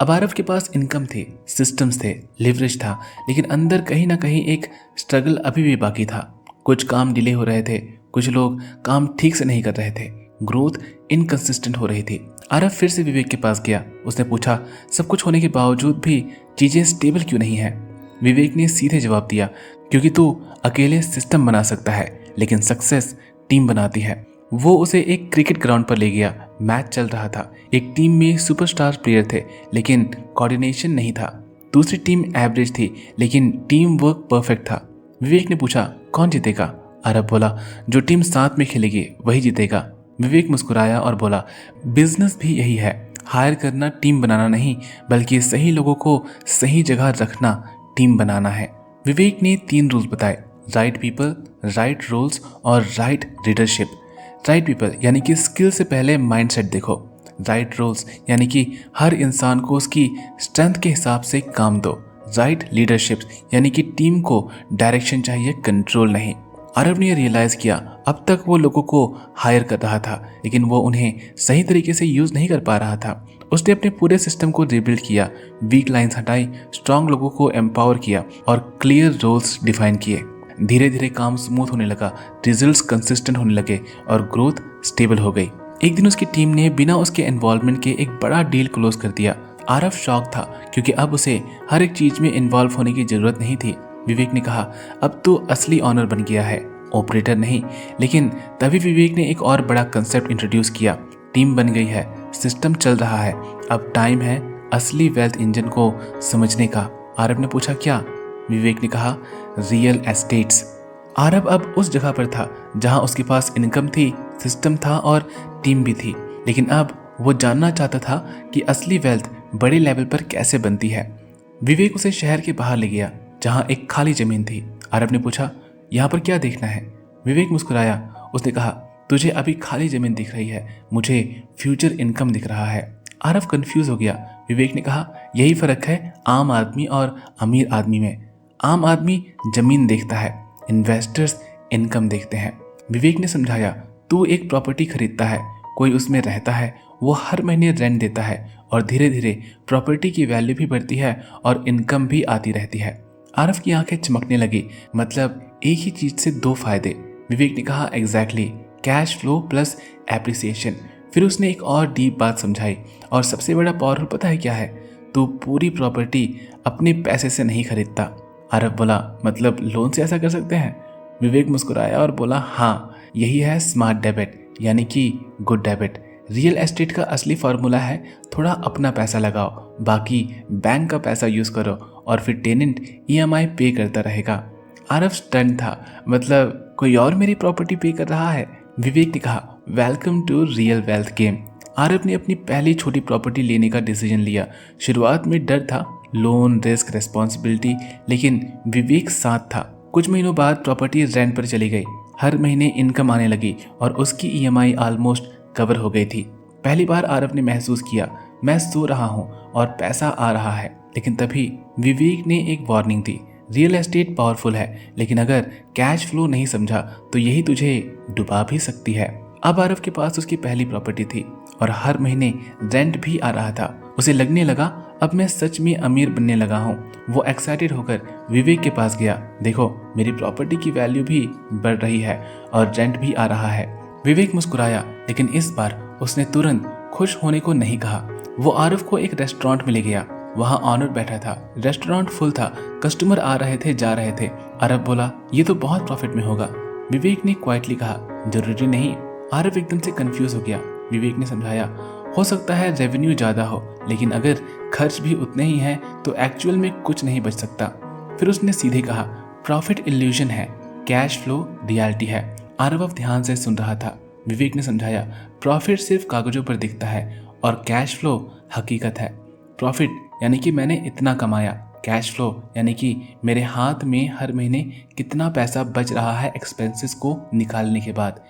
अब आरव के पास इनकम थे, सिस्टम्स थे, लिवरेज था, लेकिन अंदर कहीं ना कहीं एक स्ट्रगल अभी भी बाकी था। कुछ काम डिले हो रहे थे, कुछ लोग काम ठीक से नहीं कर रहे थे, ग्रोथ इनकंसिस्टेंट हो रही थी। आरव फिर से विवेक के पास गया। उसने पूछा, सब कुछ होने के बावजूद भी चीज़ें स्टेबल क्यों नहीं है। विवेक ने सीधे जवाब दिया, क्योंकि तू अकेले सिस्टम बना सकता है, लेकिन सक्सेस टीम बनाती है। वो उसे एक क्रिकेट ग्राउंड पर ले गया। मैच चल रहा था। एक टीम में सुपरस्टार प्लेयर थे, लेकिन कोऑर्डिनेशन नहीं था। दूसरी टीम एवरेज थी, लेकिन टीम वर्क परफेक्ट था। विवेक ने पूछा, कौन जीतेगा। आरव बोला, जो टीम साथ में खेलेगी वही जीतेगा। विवेक मुस्कुराया और बोला, बिजनेस भी यही है, हायर करना टीम बनाना नहीं, बल्कि सही लोगों को सही जगह रखना टीम बनाना है। विवेक ने 3 रूल्स बताए, राइट पीपल, राइट रोल्स और राइट लीडरशिप। राइट पीपल यानी कि स्किल से पहले माइंडसेट देखो। राइट रोल्स यानी कि हर इंसान को उसकी स्ट्रेंथ के हिसाब से काम दो। राइट लीडरशिप, यानी कि टीम को डायरेक्शन चाहिए, कंट्रोल नहीं। आरव ने रियलाइज़ किया अब तक वो लोगों को हायर कर रहा था लेकिन वो उन्हें सही तरीके से यूज़ नहीं कर पा रहा था। उसने अपने पूरे सिस्टम को रिबिल्ड किया, वीक लाइंस हटाई, स्ट्रांग लोगों को एम्पावर किया और क्लियर रोल्स डिफाइन किए। धीरे धीरे काम स्मूथ होने लगा, रिजल्ट्स कंसिस्टेंट होने लगे और ग्रोथ स्टेबल हो गई। एक दिन उसकी टीम ने बिना उसके इन्वॉल्वमेंट के एक बड़ा डील क्लोज कर दिया। आरव शॉक था क्योंकि अब उसे हर एक चीज में इन्वॉल्व होने की जरूरत नहीं थी। विवेक ने कहा, अब तो असली ऑनर बन गया है, ऑपरेटर नहीं। लेकिन तभी विवेक ने एक और बड़ा कंसेप्ट इंट्रोड्यूस किया। टीम बन गई है, सिस्टम चल रहा है, अब टाइम है असली वेल्थ इंजन को समझने का। आरव ने पूछा, क्या? विवेक ने कहा, रियल एस्टेट्स। आरव अब उस जगह पर था जहां उसके पास इनकम थी, सिस्टम था और टीम भी थी, लेकिन अब वो जानना चाहता था कि असली वेल्थ बड़े लेवल पर कैसे बनती है। विवेक उसे शहर के बाहर ले गया जहां एक खाली जमीन थी। आरव ने पूछा, यहाँ पर क्या देखना है? विवेक मुस्कुराया। उसने कहा, तुझे अभी खाली जमीन दिख रही है, मुझे फ्यूचर इनकम दिख रहा है। आरव कंफ्यूज हो गया। विवेक ने कहा, यही फर्क है आम आदमी और अमीर आदमी में। आम आदमी जमीन देखता है, इन्वेस्टर्स इनकम देखते हैं। विवेक ने समझाया, तू एक प्रॉपर्टी खरीदता है, कोई उसमें रहता है, वो हर महीने रेंट देता है और धीरे धीरे प्रॉपर्टी की वैल्यू भी बढ़ती है और इनकम भी आती रहती है। आरव की आंखें चमकने लगी। मतलब एक ही चीज से दो फायदे। विवेक ने कहा, exactly, cash flow plus appreciation. फिर उसने एक और डीप बात समझाई, और सबसे बड़ा पावरफुल पता है क्या है? तू पूरी प्रॉपर्टी अपने पैसे से नहीं खरीदता। आरव बोला, मतलब लोन से ऐसा कर सकते हैं? विवेक मुस्कुराया और बोला, हाँ, यही है स्मार्ट डेबिट, यानी कि गुड डेबिट। रियल एस्टेट का असली फार्मूला है, थोड़ा अपना पैसा लगाओ, बाकी बैंक का पैसा यूज करो और फिर टेनेंट ईएमआई पे करता रहेगा। आरव स्टन था। मतलब कोई और मेरी प्रॉपर्टी पे कर रहा है? विवेक ने कहा, welcome to real wealth game. Aarav ने अपनी पहली छोटी प्रॉपर्टी लेने का डिसीजन लिया। शुरुआत में डर था, लोन, रिस्क, रिस्पॉन्सिबिलिटी, लेकिन विवेक साथ था। कुछ महीनों बाद प्रॉपर्टी रेंट पर चली गई, हर महीने इनकम आने लगी और उसकी ईएमआई ऑलमोस्ट कवर हो गई थी। पहली बार आरव ने महसूस किया, मैं सो रहा हूँ और पैसा आ रहा है। लेकिन तभी विवेक ने एक वार्निंग दी, रियल एस्टेट पावरफुल है, लेकिन अगर कैश फ्लो नहीं समझा तो यही तुझे डुबा भी सकती है। अब आरव के पास उसकी पहली प्रॉपर्टी थी और हर महीने रेंट भी आ रहा था। उसे लगने लगा, अब मैं सच में अमीर बनने लगा हूँ। वो एक्साइटेड होकर विवेक के पास गया, देखो मेरी प्रॉपर्टी की वैल्यू भी बढ़ रही है और रेंट भी आ रहा है। विवेक मुस्कुराया, लेकिन इस बार उसने तुरंत खुश होने को नहीं कहा। वो आरव को एक रेस्टोरेंट में ले गया। वहाँ ऑनर बैठा था, रेस्टोरेंट फुल था, कस्टमर आ रहे थे, जा रहे थे। आरव बोला, ये तो बहुत प्रॉफिट में होगा। विवेक ने क्वाइटली कहा, जरूरी नहीं। आरव एकदम से कंफ्यूज हो गया। विवेक ने समझाया, हो सकता है रेवेन्यू ज्यादा हो, लेकिन अगर खर्च भी उतने ही हैं तो एक्चुअल में कुछ नहीं बच सकता। फिर उसने सीधे कहा, प्रॉफिट इल्यूजन है, कैश फ्लो रियलिटी है। आरव अब ध्यान से सुन रहा था। विवेक ने समझाया, प्रॉफिट सिर्फ कागजों पर दिखता है और कैश फ्लो हकीकत है। प्रॉफिट यानी कि मैंने इतना कमाया, कैश फ्लो यानी कि मेरे हाथ में हर महीने कितना पैसा बच रहा है एक्सपेंसेस को निकालने के बाद।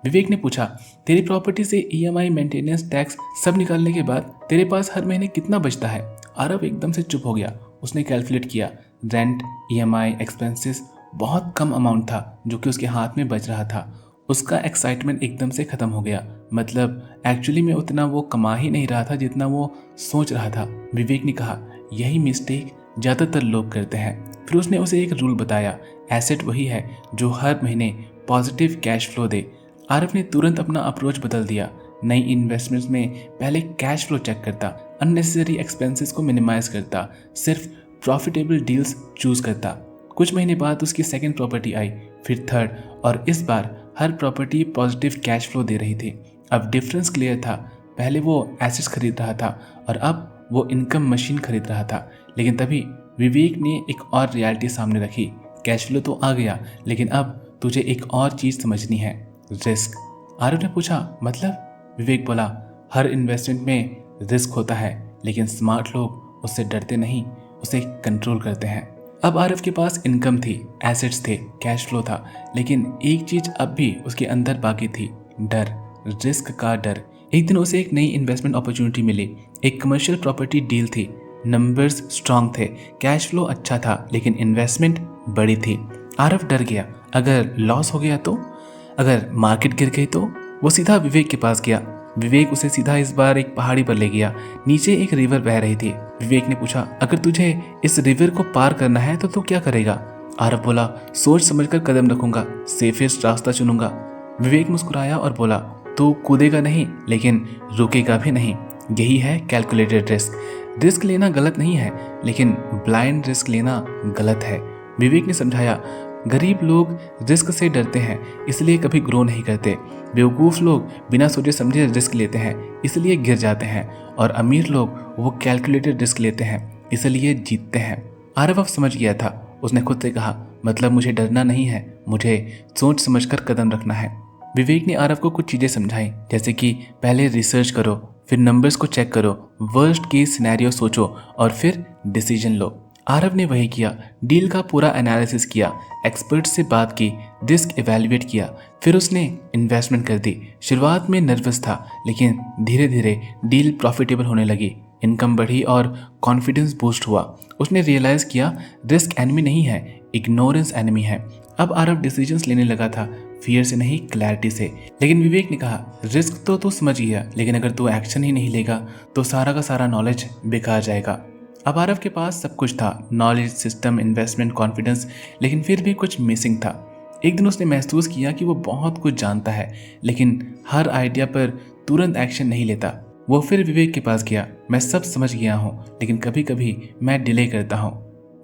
विवेक ने पूछा, तेरी प्रॉपर्टी से ईएमआई, मेंटेनेंस, टैक्स सब निकालने के बाद तेरे पास हर महीने कितना बचता है? आरव एकदम से चुप हो गया। उसने कैलकुलेट किया, रेंट, ईएमआई, एक्सपेंसेस, बहुत कम अमाउंट था जो कि उसके हाथ में बच रहा था। उसका एक्साइटमेंट एकदम से खत्म हो गया। मतलब एक्चुअली में उतना वो कमा ही नहीं रहा था जितना वो सोच रहा था। विवेक ने कहा, यही मिस्टेक ज़्यादातर लोग करते हैं। फिर उसने उसे एक रूल बताया, एसेट वही है जो हर महीने पॉजिटिव कैश फ्लो दे। आरव ने तुरंत अपना अप्रोच बदल दिया। नई इन्वेस्टमेंट्स में पहले कैश फ्लो चेक करता, अननेसेसरी एक्सपेंसेस को मिनिमाइज करता, सिर्फ प्रॉफिटेबल डील्स चूज करता। कुछ महीने बाद उसकी सेकंड प्रॉपर्टी आई, फिर थर्ड, और इस बार हर प्रॉपर्टी पॉजिटिव कैश फ्लो दे रही थी। अब डिफरेंस क्लियर था, पहले वो एसेट्स खरीद रहा था और अब वो इनकम मशीन खरीद रहा था। लेकिन तभी विवेक ने एक और रियलिटी सामने रखी, कैश फ्लो तो आ गया, लेकिन अब तुझे एक और चीज़ समझनी है, रिस्क। आरव ने पूछा, मतलब? विवेक बोला, हर इन्वेस्टमेंट में रिस्क होता है, लेकिन स्मार्ट लोग उससे डरते नहीं, उसे कंट्रोल करते हैं। अब आरव के पास इनकम थी, एसेट्स थे, कैश फ्लो था, लेकिन एक चीज अब भी उसके अंदर बाकी थी, डर, रिस्क का डर। एक दिन उसे एक नई इन्वेस्टमेंट अपॉर्चुनिटी मिली, एक कमर्शियल प्रॉपर्टी डील थी। नंबर्स स्ट्रांग थे, कैश फ्लो अच्छा था, लेकिन इन्वेस्टमेंट बड़ी थी। आरव डर गया, अगर लॉस हो गया तो, अगर मार्केट गिर गई तो। वो सीधा विवेक के पास गया। विवेक उसे सीधा इस बार एक पहाड़ी पर ले गया। नीचे एक रिवर बह रही थी। विवेक ने पूछा, अगर तुझे इस रिवर को पार करना है तो तू क्या करेगा? आरव बोला, सोच समझकर कदम रखूंगा, सेफेस्ट रास्ता चुनूंगा। विवेक मुस्कुराया और बोला, तू कूदेगा नहीं, लेकिन रुकेगा भी नहीं। यही है कैलकुलेटेड रिस्क। रिस्क लेना गलत नहीं है, लेकिन ब्लाइंड रिस्क लेना गलत है। विवेक ने समझाया, गरीब लोग रिस्क से डरते हैं, इसलिए कभी ग्रो नहीं करते। बेवकूफ़ लोग बिना सोचे समझे रिस्क लेते हैं, इसलिए गिर जाते हैं। और अमीर लोग वो कैलकुलेटेड रिस्क लेते हैं, इसलिए जीतते हैं। आरव अब समझ गया था। उसने खुद से कहा, मतलब मुझे डरना नहीं है, मुझे सोच समझकर कदम रखना है। विवेक ने आरव को कुछ चीज़ें समझाई, जैसे कि पहले रिसर्च करो, फिर नंबर्स को चेक करो, वर्स्ट केस सिनेरियो सोचो और फिर डिसीजन लो। आरव ने वही किया। डील का पूरा एनालिसिस किया, एक्सपर्ट से बात की, रिस्क इवैल्यूएट किया, फिर उसने इन्वेस्टमेंट कर दी। शुरुआत में नर्वस था, लेकिन धीरे धीरे डील प्रॉफिटेबल होने लगी, इनकम बढ़ी और कॉन्फिडेंस बूस्ट हुआ। उसने रियलाइज़ किया, रिस्क एनिमी नहीं है, इग्नोरेंस एनिमी है। अब आरव डिसीजंस लेने लगा था, फियर से नहीं, क्लैरिटी से। लेकिन विवेक ने कहा, रिस्क तो तू समझ गया, लेकिन अगर तू एक्शन ही नहीं लेगा तो सारा का सारा नॉलेज बेकार जाएगा। अब आरव के पास सब कुछ था, नॉलेज, सिस्टम, इन्वेस्टमेंट, कॉन्फिडेंस, लेकिन फिर भी कुछ मिसिंग था। एक दिन उसने महसूस किया कि वो बहुत कुछ जानता है, लेकिन हर आइडिया पर तुरंत एक्शन नहीं लेता। वो फिर विवेक के पास गया। मैं सब समझ गया हूँ, लेकिन कभी कभी मैं डिले करता हूँ।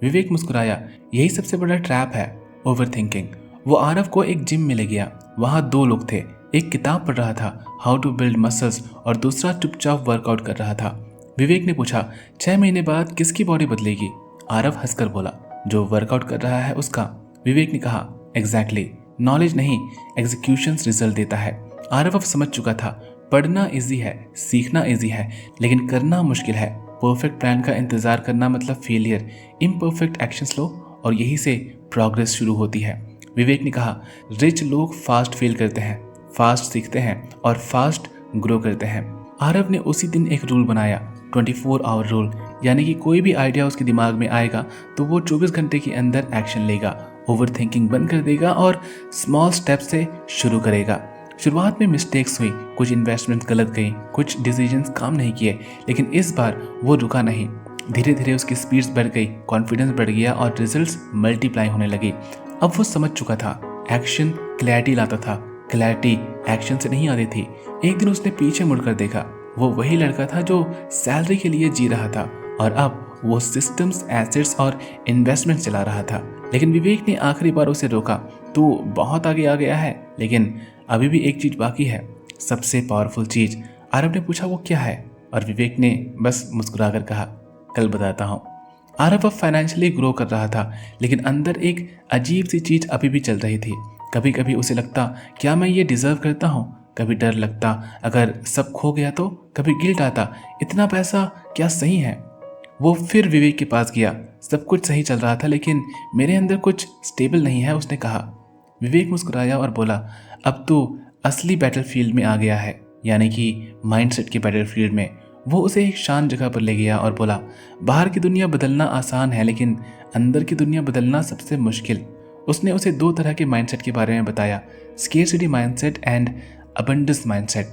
विवेक मुस्कुराया, यही सबसे बड़ा ट्रैप है, ओवर थिंकिंग। वो आरव को एक जिम में ले गया। वहाँ दो लोग थे, एक किताब पढ़ रहा था, हाउ टू बिल्ड मसल्स, और दूसरा चुपचाप वर्कआउट कर रहा था। विवेक ने पूछा, 6 महीने बाद किसकी बॉडी बदलेगी? आरव हंसकर बोला, जो वर्कआउट कर रहा है उसका। विवेक ने कहा, एग्जैक्टली, नॉलेज नहीं, एग्जीक्यूशन रिजल्ट देता है। आरव अब समझ चुका था, पढ़ना इजी है, सीखना इजी है, लेकिन करना मुश्किल है। परफेक्ट प्लान का इंतजार करना मतलब फेलियर। इम्परफेक्ट एक्शंस लो और यही से प्रोग्रेस शुरू होती है। विवेक ने कहा, रिच लोग फास्ट फेल करते हैं, फास्ट सीखते हैं और फास्ट ग्रो करते हैं। आरव ने उसी दिन एक रूल बनाया, 24 आवर रूल, यानी कि कोई भी आइडिया उसके दिमाग में आएगा तो वो 24 घंटे के अंदर एक्शन लेगा, ओवर थिंकिंग बंद कर देगा और स्मॉल स्टेप से शुरू करेगा। शुरुआत में मिस्टेक्स हुई, कुछ इन्वेस्टमेंट गलत गई, कुछ डिसीजंस काम नहीं किए, लेकिन इस बार वो रुका नहीं। धीरे धीरे उसकी स्पीड्स बढ़ गई, कॉन्फिडेंस बढ़ गया और रिजल्ट्स मल्टीप्लाई होने लगी। अब वो समझ चुका था, एक्शन क्लैरिटी लाता था, क्लैरिटी एक्शन से नहीं आती थी। एक दिन उसने पीछे मुड़कर देखा, वो वही लड़का था जो सैलरी के लिए जी रहा था और अब वो सिस्टम्स, एसेट्स और इन्वेस्टमेंट चला रहा था। लेकिन विवेक ने आखिरी बार उसे रोका, तू बहुत आगे आ गया है, लेकिन अभी भी एक चीज बाकी है, सबसे पावरफुल चीज। आरव ने पूछा, वो क्या है? और विवेक ने बस मुस्कुराकर कहा, कल बताता हूँ। आरव अब फाइनेंशियली ग्रो कर रहा था, लेकिन अंदर एक अजीब सी चीज अभी भी चल रही थी। कभी कभी उसे लगता, क्या मैं ये डिजर्व करता हूँ? कभी डर लगता, अगर सब खो गया तो? कभी गिल्ट आता, इतना पैसा क्या सही है? वो फिर विवेक के पास गया। सब कुछ सही चल रहा था, लेकिन मेरे अंदर कुछ स्टेबल नहीं है, उसने कहा। विवेक मुस्कुराया और बोला, अब तो असली बैटलफील्ड में आ गया है, यानी कि माइंडसेट के बैटलफील्ड में। वो उसे एक शांत जगह पर ले गया और बोला, बाहर की दुनिया बदलना आसान है, लेकिन अंदर की दुनिया बदलना सबसे मुश्किल। उसने उसे 2 तरह के माइंडसेट के बारे में बताया, scarcity mindset and abundance mindset.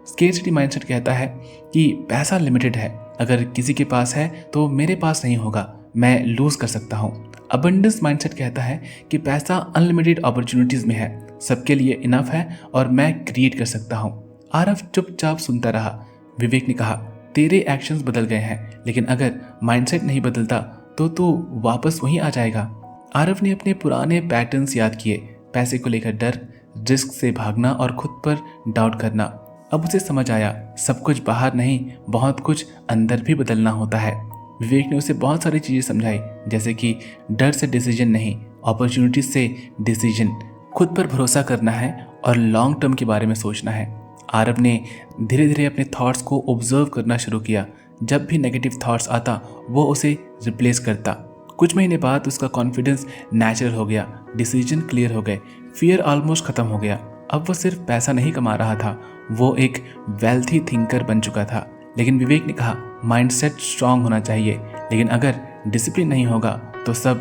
Scarcity mindset कहता है कि पैसा लिमिटेड है, अगर किसी के पास है तो मेरे पास नहीं होगा, मैं लूज कर सकता हूँ। अबंडेंस माइंडसेट कहता है कि पैसा अनलिमिटेड अपॉर्चुनिटीज में है, सबके लिए इनफ है और मैं क्रिएट कर सकता हूँ। आरव चुपचाप सुनता रहा। विवेक ने कहा, तेरे एक्शंस बदल गए हैं, लेकिन अगर माइंडसेट नहीं बदलता तो तू वापस वहीं आ जाएगा। आरव ने अपने पुराने पैटर्न्स याद किए, पैसे को लेकर डर, रिस्क से भागना और खुद पर डाउट करना। अब उसे समझ आया, सब कुछ बाहर नहीं, बहुत कुछ अंदर भी बदलना होता है। विवेक ने उसे बहुत सारी चीज़ें समझाई, जैसे कि डर से डिसीजन नहीं, अपॉर्चुनिटी से डिसीजन, खुद पर भरोसा करना है और लॉन्ग टर्म के बारे में सोचना है। आरव ने धीरे धीरे अपने थॉट्स को ऑब्जर्व करना शुरू किया। जब भी नेगेटिव थॉट्स आता वो उसे रिप्लेस करता। कुछ महीने बाद उसका कॉन्फिडेंस नेचुरल हो गया, डिसीजन क्लियर हो गए, फियर ऑलमोस्ट खत्म हो गया। अब वो सिर्फ पैसा नहीं कमा रहा था, वो एक वेल्थी थिंकर बन चुका था। लेकिन विवेक ने कहा माइंडसेट स्ट्रांग होना चाहिए, लेकिन अगर डिसिप्लिन नहीं होगा तो सब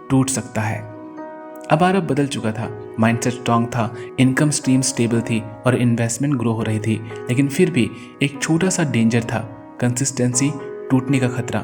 टूट सकता है। अब आरव बदल चुका था, माइंडसेट स्ट्रांग था, इनकम स्ट्रीम स्टेबल थी और इन्वेस्टमेंट ग्रो हो रही थी, लेकिन फिर भी एक छोटा सा डेंजर था, कंसिस्टेंसी टूटने का खतरा।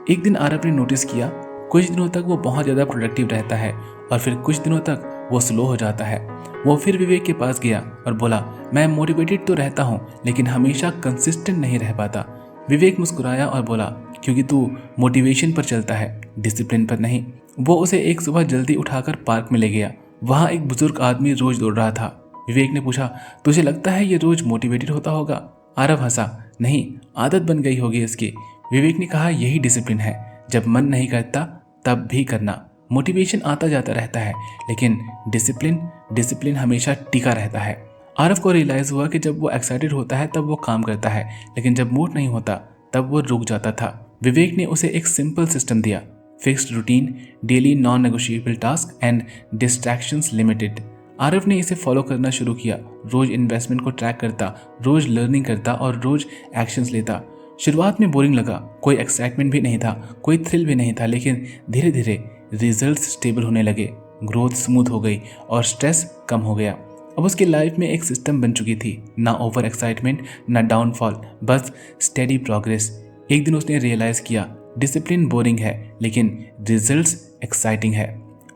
एक दिन आरव ने नोटिस किया कुछ दिनों तक वो बहुत ज़्यादा प्रोडक्टिव रहता है और फिर कुछ दिनों तक वो स्लो हो जाता है। वो फिर विवेक के पास गया और बोला, मैं मोटिवेटेड तो रहता हूँ लेकिन हमेशा कंसिस्टेंट नहीं रह पाता। विवेक मुस्कुराया और बोला, क्योंकि तू मोटिवेशन पर चलता है, डिसिप्लिन पर नहीं। वो उसे एक सुबह जल्दी उठाकर पार्क में ले गया। वहाँ एक बुजुर्ग आदमी रोज दौड़ रहा था। विवेक ने पूछा, तुझे लगता है ये रोज मोटिवेटेड होता होगा? आरव हंसा, नहीं, आदत बन गई होगी इसकी। विवेक ने कहा, यही डिसिप्लिन है, जब मन नहीं करता तब भी करना। मोटिवेशन आता जाता रहता है लेकिन डिसिप्लिन हमेशा टिका रहता है। आरव को रियलाइज हुआ कि जब वो एक्साइटेड होता है तब वो काम करता है, लेकिन जब मूड नहीं होता तब वो रुक जाता था। विवेक ने उसे एक सिंपल सिस्टम दिया, fixed routine, daily non negotiable task and distractions limited. Aarav ने इसे फॉलो करना शुरू किया, रोज इन्वेस्टमेंट को ट्रैक करता, रोज लर्निंग करता और रोज एक्शंस लेता। शुरुआत में बोरिंग लगा, कोई एक्साइटमेंट भी नहीं था, कोई थ्रिल भी नहीं था, लेकिन धीरे धीरे रिजल्ट्स स्टेबल होने लगे, ग्रोथ स्मूथ हो गई और स्ट्रेस कम हो गया। अब उसकी लाइफ में एक सिस्टम बन चुकी थी, ना ओवर एक्साइटमेंट ना डाउनफॉल, बस स्टेडी प्रोग्रेस। एक दिन उसने रियलाइज किया, डिसिप्लिन बोरिंग है लेकिन रिजल्ट्स एक्साइटिंग है।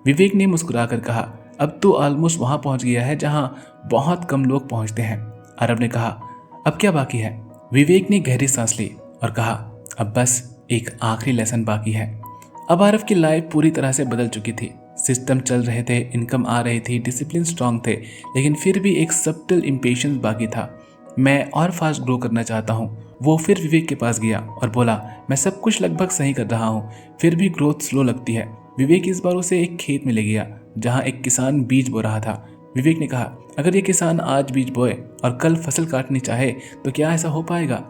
विवेक ने मुस्कुराकर कहा, अब तो ऑलमोस्ट वहां पहुंच गया है जहां बहुत कम लोग पहुंचते हैं। आरव ने कहा, अब क्या बाकी है? विवेक ने गहरी सांस ली और कहा, अब बस एक आखिरी लेसन बाकी है। अब आरव की लाइफ पूरी तरह से बदल चुकी थी। सिस्टम चल रहे थे, इनकम आ रही थी, डिसिप्लिन स्ट्रांग थे, लेकिन फिर भी एक सब्टल इम्पेशंस बाकी था। मैं और फास्ट ग्रो करना चाहता हूँ। वो फिर विवेक के पास गया और बोला, मैं सब कुछ लगभग सही कर रहा हूँ, फिर भी ग्रोथ स्लो लगती है। विवेक इस बार उसे एक खेत में ले गया जहाँ एक किसान बीज बो रहा था। विवेक ने कहा, अगर ये किसान आज बीज बोए और कल फसल काटनी चाहे तो क्या ऐसा हो पाएगा?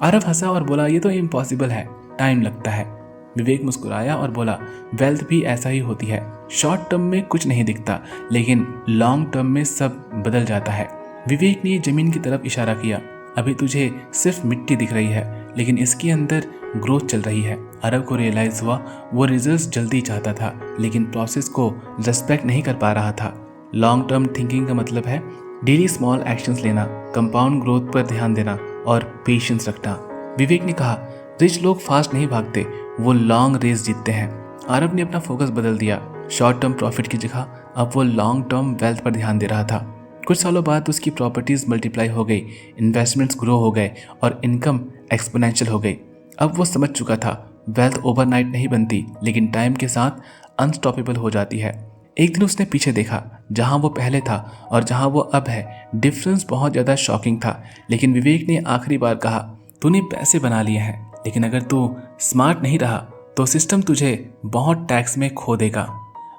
आरव हंसा और बोला, ये तो इम्पॉसिबल है, टाइम लगता है। विवेक मुस्कुराया और बोला, वेल्थ भी ऐसा ही होती है, शॉर्ट टर्म में कुछ नहीं दिखता लेकिन लॉन्ग टर्म में सब बदल जाता है। विवेक ने जमीन की तरफ इशारा किया, अभी तुझे सिर्फ मिट्टी दिख रही है लेकिन इसके अंदर ग्रोथ चल रही है। आरव को रियलाइज हुआ वो रिजल्ट्स जल्दी चाहता था लेकिन प्रोसेस को रिस्पेक्ट नहीं कर पा रहा था। लॉन्ग टर्म थिंकिंग का मतलब है डेली स्मॉल एक्शंस लेना, कंपाउंड ग्रोथ पर ध्यान देना और पेशेंस रखना। विवेक ने कहा, रिच लोग फास्ट नहीं भागते, वो लॉन्ग रेस जीतते हैं। आरव ने अपना फोकस बदल दिया, शॉर्ट टर्म प्रॉफिट की जगह अब वो लॉन्ग टर्म वेल्थ पर ध्यान दे रहा था। कुछ सालों बाद उसकी प्रॉपर्टीज मल्टीप्लाई हो गई, इन्वेस्टमेंट्स ग्रो हो गए और इनकम एक्सपोनेंशियल हो गई। अब वो समझ चुका था, वेल्थ ओवरनाइट नहीं बनती लेकिन टाइम के साथ अनस्टॉपेबल हो जाती है। एक दिन उसने पीछे देखा, जहां वो पहले था और जहां वो अब है, डिफरेंस बहुत ज़्यादा शॉकिंग था। लेकिन विवेक ने आखिरी बार कहा, तूने पैसे बना लिए हैं लेकिन अगर तू स्मार्ट नहीं रहा तो सिस्टम तुझे बहुत टैक्स में खो देगा।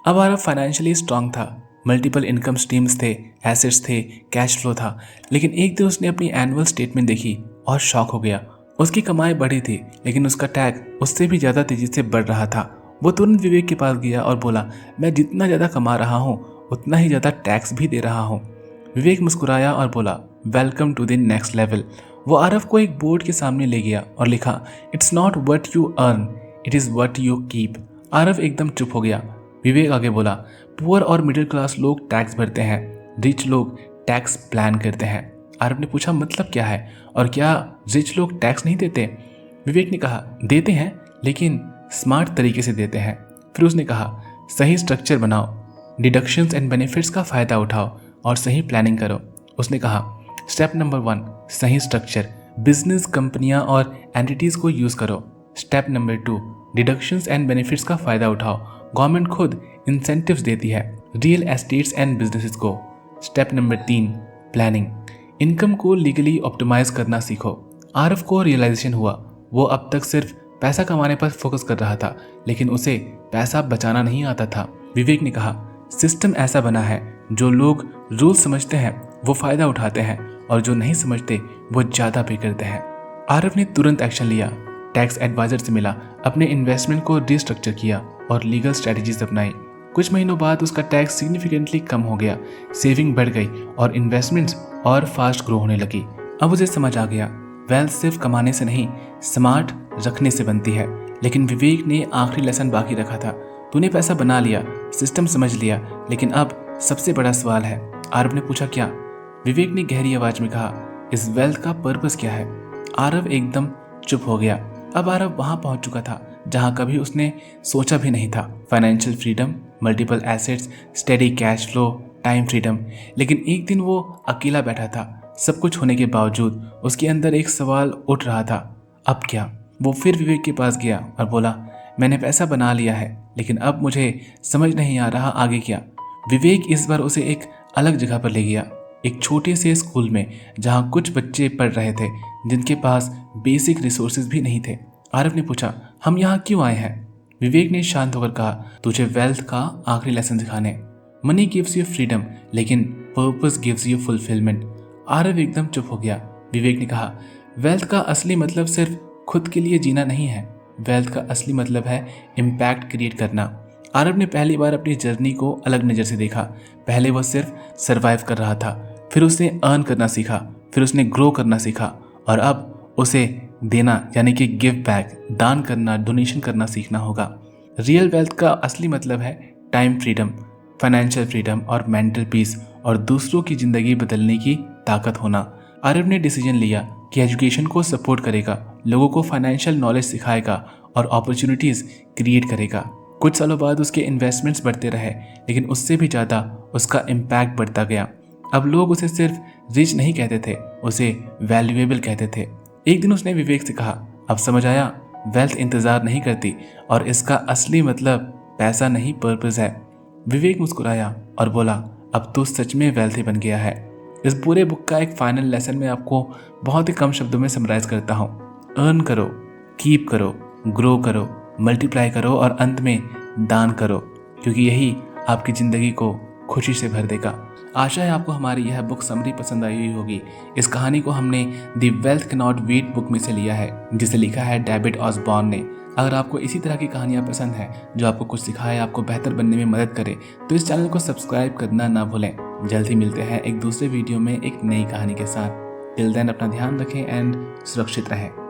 अब आरव फाइनेंशियली स्ट्रांग था, मल्टीपल इनकम स्ट्रीम्स थे, एसेट्स थे, कैश फ्लो था। लेकिन एक दिन उसने अपनी एनुअल स्टेटमेंट देखी और शॉक हो गया। उसकी कमाई बढ़ी थी लेकिन उसका टैग उससे भी ज़्यादा तेजी से बढ़ रहा था। वो तुरंत विवेक के पास गया और बोला, मैं जितना ज़्यादा कमा रहा हूँ उतना ही ज़्यादा टैक्स भी दे रहा हूँ। विवेक मुस्कुराया और बोला, welcome to the next level. वो आरव को एक बोर्ड के सामने ले गया और लिखा, it's not what you earn, it is what you keep. Aarav एकदम चुप हो गया। विवेक आगे बोला, पुअर और मिडिल क्लास लोग टैक्स भरते हैं, रिच लोग टैक्स प्लान करते हैं। आरव ने पूछा, मतलब क्या है, और क्या रिच लोग टैक्स नहीं देते? विवेक ने कहा, देते हैं लेकिन स्मार्ट तरीके से देते हैं। फिर उसने कहा, सही स्ट्रक्चर बनाओ, डिडक्शंस एंड बेनिफिट्स का फ़ायदा उठाओ और सही प्लानिंग करो। उसने कहा, स्टेप नंबर 1, सही स्ट्रक्चर, बिजनेस, कंपनियां और एंटिटीज़ को यूज़ करो। Step number 2, deductions and benefits का फ़ायदा उठाओ, गवर्नमेंट खुद इंसेंटिव्स देती है रियल एस्टेट्स एंड बिजनेसेस को। स्टेप नंबर 3, प्लानिंग, इनकम को लीगली ऑप्टिमाइज करना सीखो। आरव को रियलाइजेशन हुआ, वो अब तक सिर्फ पैसा कमाने पर फोकस कर रहा था लेकिन उसे पैसा बचाना नहीं आता था। विवेक ने कहा, सिस्टम ऐसा बना है, जो लोग रूल समझते हैं वो फ़ायदा उठाते हैं और जो नहीं समझते वो ज़्यादा पे करते हैं। आरव ने तुरंत एक्शन लिया, टैक्स एडवाइजर से मिला, अपने इन्वेस्टमेंट को रिस्ट्रक्चर किया और लीगल स्ट्रेटजीज अपनाई। कुछ महीनों बाद उसका टैक्स सिग्निफिकेंटली कम हो गया, सेविंग बढ़ गई और इन्वेस्टमेंट्स और फास्ट ग्रो होने लगी। अब उसे समझ आ गया, वेल्थ सिर्फ कमाने से नहीं, स्मार्ट रखने से बनती है। लेकिन विवेक ने आखिरी लेसन बाकी रखा था। तूने पैसा बना लिया, सिस्टम समझ लिया, लेकिन अब सबसे बड़ा सवाल है। आरव ने पूछा, क्या? विवेक ने गहरी आवाज में कहा, इस वेल्थ का पर्पस क्या है? आरव एकदम चुप हो गया। अब आरव वहां पहुंच चुका था जहां कभी उसने सोचा भी नहीं था। Financial freedom, multiple assets, steady cash flow, time freedom. लेकिन एक दिन वो अकेला बैठा था। सब कुछ होने के बावजूद उसके अंदर एक सवाल उठ रहा था, अब क्या? वो फिर विवेक के पास गया और बोला, मैंने पैसा बना लिया है, लेकिन अब मुझे समझ नहीं आ रहा आगे क्या। विवेक इस बार उसे एक अलग जगह पर ले गया, एक छोटे से स्कूल में जहां कुछ बच्चे पढ़ रहे थे जिनके पास बेसिक रिसोर्सेज भी नहीं थे। आरव ने पूछा, हम यहाँ क्यों आए हैं? विवेक ने शांत होकर कहा, तुझे वेल्थ का आखिरी लेसन सिखाने। मनी गिव्स यू फ्रीडम, लेकिन purpose gives you fulfilment. Aarav एकदम चुप हो गया। विवेक ने कहा, वेल्थ का असली मतलब सिर्फ खुद के लिए जीना नहीं है, वेल्थ का असली मतलब है इम्पैक्ट क्रिएट करना। आरव ने पहली बार अपनी जर्नी को अलग नज़र से देखा। पहले वह सिर्फ सरवाइव कर रहा था, फिर उसने अर्न करना सीखा, फिर उसने ग्रो करना सीखा, और अब उसे देना यानी कि गिव बैक, दान करना, डोनेशन करना सीखना होगा। रियल वेल्थ का असली मतलब है टाइम फ्रीडम, फाइनेंशियल फ्रीडम और मेंटल पीस, और दूसरों की ज़िंदगी बदलने की ताकत होना। आरव ने डिसीजन लिया कि एजुकेशन को सपोर्ट करेगा, लोगों को फाइनेंशियल नॉलेज सिखाएगा और अपॉर्चुनिटीज़ क्रिएट करेगा। कुछ सालों बाद उसके इन्वेस्टमेंट्स बढ़ते रहे, लेकिन उससे भी ज़्यादा उसका इम्पैक्ट बढ़ता गया। अब लोग उसे सिर्फ रिच नहीं कहते थे, उसे वैल्यूएबल कहते थे। एक दिन उसने विवेक से कहा, अब समझ आया, वेल्थ इंतज़ार नहीं करती और इसका असली मतलब पैसा नहीं, पर्पस है। विवेक मुस्कुराया और बोला, अब तो सच में वेल्थी बन गया है। इस पूरे बुक का एक फाइनल लेसन मैं आपको बहुत ही कम शब्दों में समराइज करता हूँ। अर्न करो, कीप करो, ग्रो करो, मल्टीप्लाई करो और अंत में दान करो, क्योंकि यही आपकी ज़िंदगी को खुशी से भर देगा। आशा है आपको हमारी यह बुक समरी पसंद आई हुई होगी। इस कहानी को हमने the wealth cannot wait book में से लिया है, जिसे लिखा है डेविड ऑसबॉर्न ने। अगर आपको इसी तरह की कहानियाँ पसंद हैं जो आपको कुछ सिखाए, आपको बेहतर बनने में मदद करे, तो इस चैनल को सब्सक्राइब करना ना भूलें। जल्द ही मिलते हैं एक दूसरे वीडियो में एक नई कहानी के साथ। टिल देन अपना ध्यान रखें एंड सुरक्षित रहें।